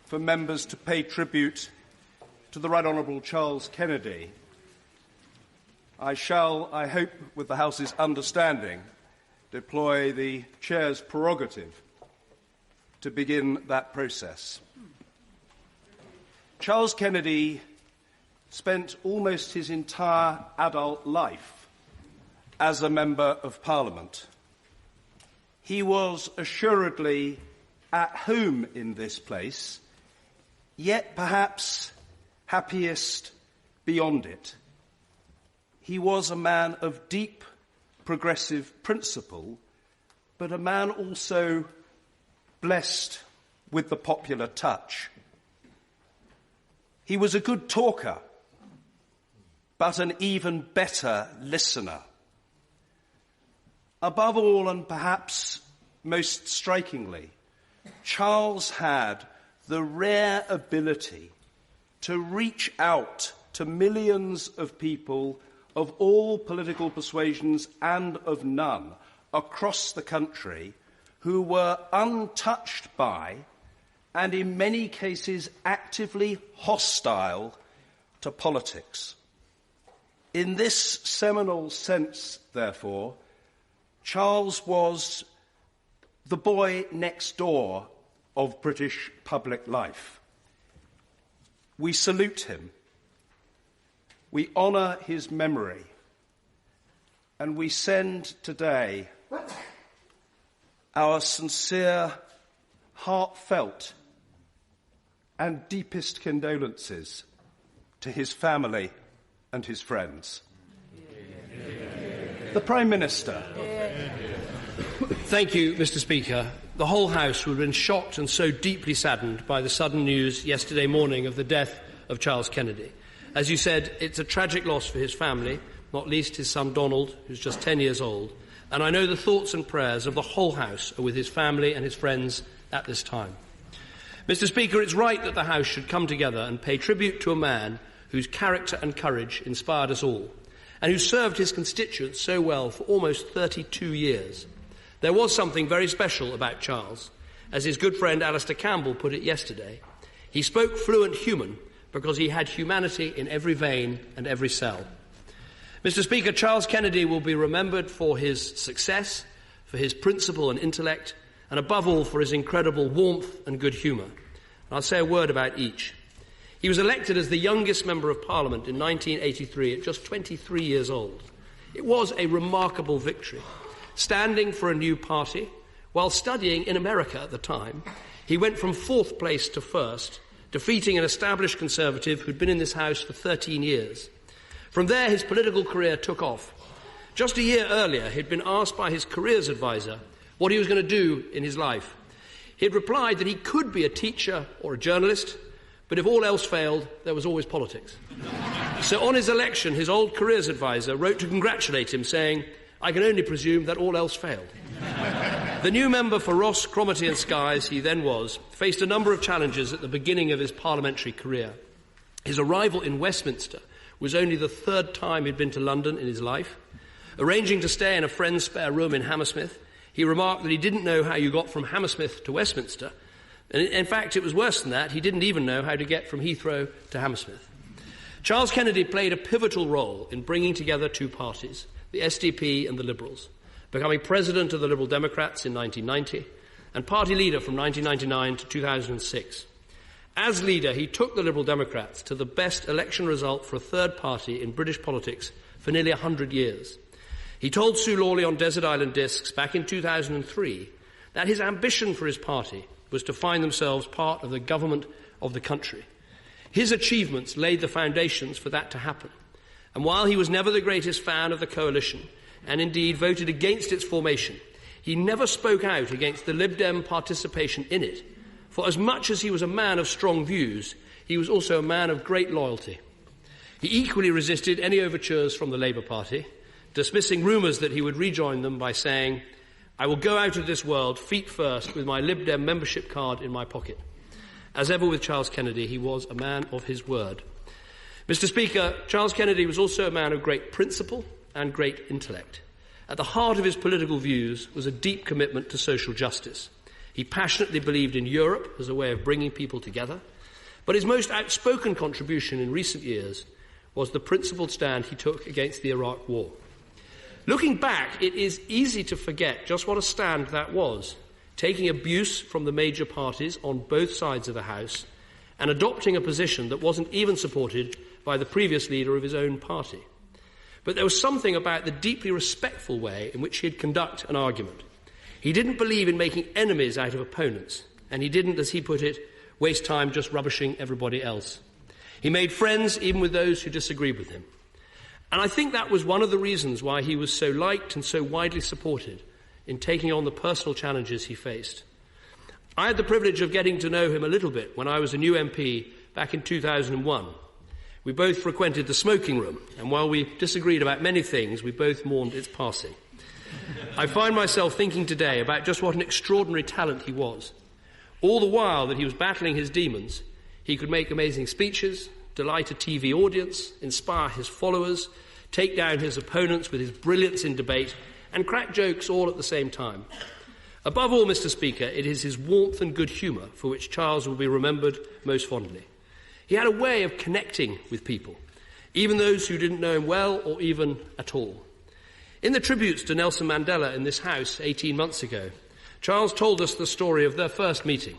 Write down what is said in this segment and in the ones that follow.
for members to pay tribute to the Right Honourable Charles Kennedy, I shall, I hope, with the House's understanding, deploy the Chair's prerogative to begin that process. Charles Kennedy spent almost his entire adult life as a Member of Parliament. He was assuredly at home in this place, yet perhaps happiest beyond it. He was a man of deep progressive principle, but a man also blessed with the popular touch. He was a good talker, but an even better listener. Above all, and perhaps most strikingly, Charles had the rare ability to reach out to millions of people of all political persuasions and of none across the country who were untouched by and in many cases actively hostile to politics. In this seminal sense, therefore, Charles was the boy next door of British public life. We salute him. We honour his memory. And we send today our sincere, heartfelt and deepest condolences to his family and his friends. The Prime Minister. Thank you, Mr. Speaker. The whole House would have been shocked and so deeply saddened by the sudden news yesterday morning of the death of Charles Kennedy. As you said, it's a tragic loss for his family, not least his son Donald, who's just 10 years old, and I know the thoughts and prayers of the whole House are with his family and his friends at this time. Mr. Speaker, it's right that the House should come together and pay tribute to a man whose character and courage inspired us all, and who served his constituents so well for almost 32 years. There was something very special about Charles. As his good friend Alistair Campbell put it yesterday, he spoke fluent human because he had humanity in every vein and every cell. Mr. Speaker, Charles Kennedy will be remembered for his success, for his principle and intellect, and above all for his incredible warmth and good humour. And I'll say a word about each. He was elected as the youngest Member of Parliament in 1983 at just 23 years old. It was a remarkable victory. Standing for a new party, while studying in America at the time, he went from fourth place to first, defeating an established Conservative who'd been in this House for 13 years. From there, his political career took off. Just a year earlier, he'd been asked by his careers advisor what he was going to do in his life. He had replied that he could be a teacher or a journalist, but if all else failed, there was always politics. So on his election, his old careers advisor wrote to congratulate him, saying, "I can only presume that all else failed." The new member for Ross, Cromarty and Skye, he then was, faced a number of challenges at the beginning of his parliamentary career. His arrival in Westminster was only the third time he'd been to London in his life. Arranging to stay in a friend's spare room in Hammersmith, he remarked that he didn't know how you got from Hammersmith to Westminster. And in fact, it was worse than that. He didn't even know how to get from Heathrow to Hammersmith. Charles Kennedy played a pivotal role in bringing together two parties, the SDP and the Liberals, becoming president of the Liberal Democrats in 1990 and party leader from 1999 to 2006. As leader, he took the Liberal Democrats to the best election result for a third party in British politics for nearly 100 years. He told Sue Lawley on Desert Island Discs back in 2003 that his ambition for his party was to find themselves part of the government of the country. His achievements laid the foundations for that to happen. And while he was never the greatest fan of the coalition, and indeed voted against its formation, he never spoke out against the Lib Dem participation in it. For as much as he was a man of strong views, he was also a man of great loyalty. He equally resisted any overtures from the Labour Party, dismissing rumours that he would rejoin them by saying, "I will go out of this world feet first with my Lib Dem membership card in my pocket." As ever with Charles Kennedy, he was a man of his word. Mr. Speaker, Charles Kennedy was also a man of great principle and great intellect. At the heart of his political views was a deep commitment to social justice. He passionately believed in Europe as a way of bringing people together, but his most outspoken contribution in recent years was the principled stand he took against the Iraq War. Looking back, it is easy to forget just what a stand that was, taking abuse from the major parties on both sides of the House and adopting a position that wasn't even supported by the previous leader of his own party. But there was something about the deeply respectful way in which he'd conduct an argument. He didn't believe in making enemies out of opponents, and he didn't, as he put it, waste time just rubbishing everybody else. He made friends even with those who disagreed with him. And I think that was one of the reasons why he was so liked and so widely supported in taking on the personal challenges he faced. I had the privilege of getting to know him a little bit when I was a new MP back in 2001. We both frequented the smoking room, and while we disagreed about many things, we both mourned its passing. I find myself thinking today about just what an extraordinary talent he was. All the while that he was battling his demons, he could make amazing speeches, delight a TV audience, inspire his followers, take down his opponents with his brilliance in debate, and crack jokes all at the same time. Above all, Mr. Speaker, it is his warmth and good humour for which Charles will be remembered most fondly. He had a way of connecting with people, even those who didn't know him well or even at all. In the tributes to Nelson Mandela in this House 18 months ago, Charles told us the story of their first meeting.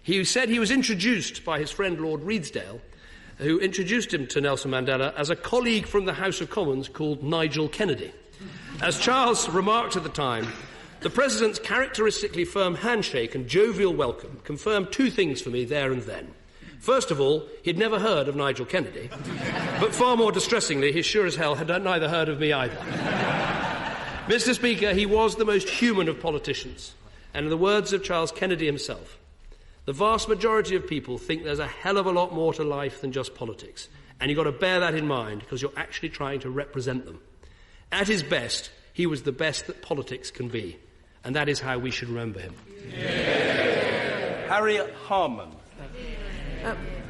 He said he was introduced by his friend Lord Redesdale, who introduced him to Nelson Mandela as a colleague from the House of Commons called Nigel Kennedy. As Charles remarked at the time, the President's characteristically firm handshake and jovial welcome confirmed two things for me there and then. First of all, he'd never heard of Nigel Kennedy, but far more distressingly, he sure as hell had neither heard of me either. Mr. Speaker, he was the most human of politicians, and in the words of Charles Kennedy himself, the vast majority of people think there's a hell of a lot more to life than just politics, and you've got to bear that in mind because you're actually trying to represent them. At his best, he was the best that politics can be, and that is how we should remember him. Yeah. Harriet Harman.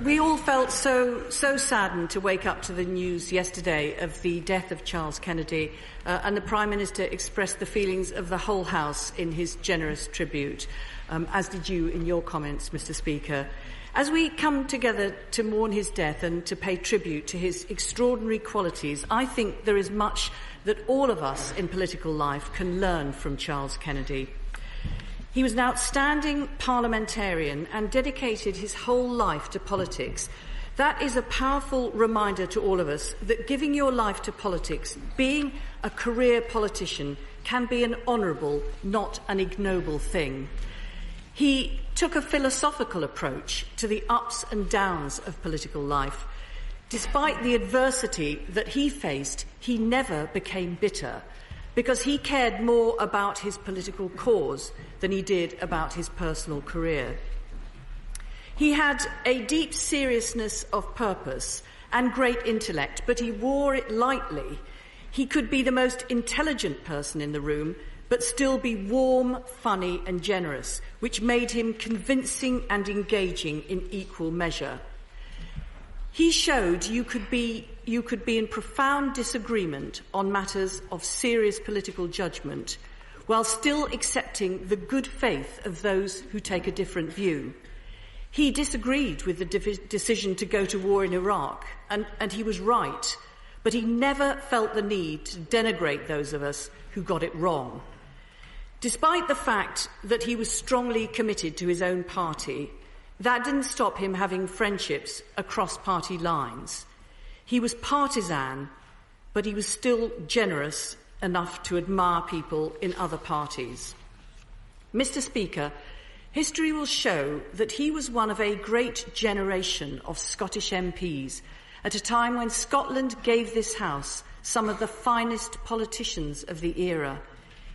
We all felt so saddened to wake up to the news yesterday of the death of Charles Kennedy, and the Prime Minister expressed the feelings of the whole House in his generous tribute, as did you in your comments, Mr. Speaker. As we come together to mourn his death and to pay tribute to his extraordinary qualities, I think there is much that all of us in political life can learn from Charles Kennedy. He was an outstanding parliamentarian and dedicated his whole life to politics. That is a powerful reminder to all of us that giving your life to politics, being a career politician, can be an honourable, not an ignoble thing. He took a philosophical approach to the ups and downs of political life. Despite the adversity that he faced, he never became bitter, because he cared more about his political cause than he did about his personal career. He had a deep seriousness of purpose and great intellect, but he wore it lightly. He could be the most intelligent person in the room, but still be warm, funny and generous, which made him convincing and engaging in equal measure. He showed you could be in profound disagreement on matters of serious political judgment, while still accepting the good faith of those who take a different view. He disagreed with the decision to go to war in Iraq, and he was right, but he never felt the need to denigrate those of us who got it wrong. Despite the fact that he was strongly committed to his own party, that didn't stop him having friendships across party lines. He was partisan, but he was still generous enough to admire people in other parties. Mr. Speaker, history will show that he was one of a great generation of Scottish MPs at a time when Scotland gave this House some of the finest politicians of the era.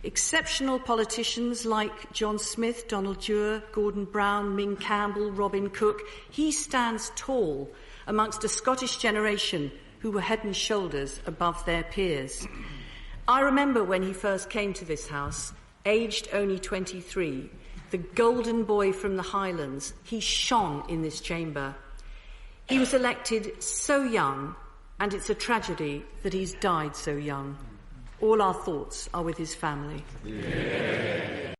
Exceptional politicians like John Smith, Donald Dewar, Gordon Brown, Ming Campbell, Robin Cook. He stands tall amongst a Scottish generation who were head and shoulders above their peers. I remember when he first came to this House, aged only 23, the golden boy from the Highlands. He shone in this chamber. He was elected so young, and it's a tragedy that he's died so young. All our thoughts are with his family. Yeah.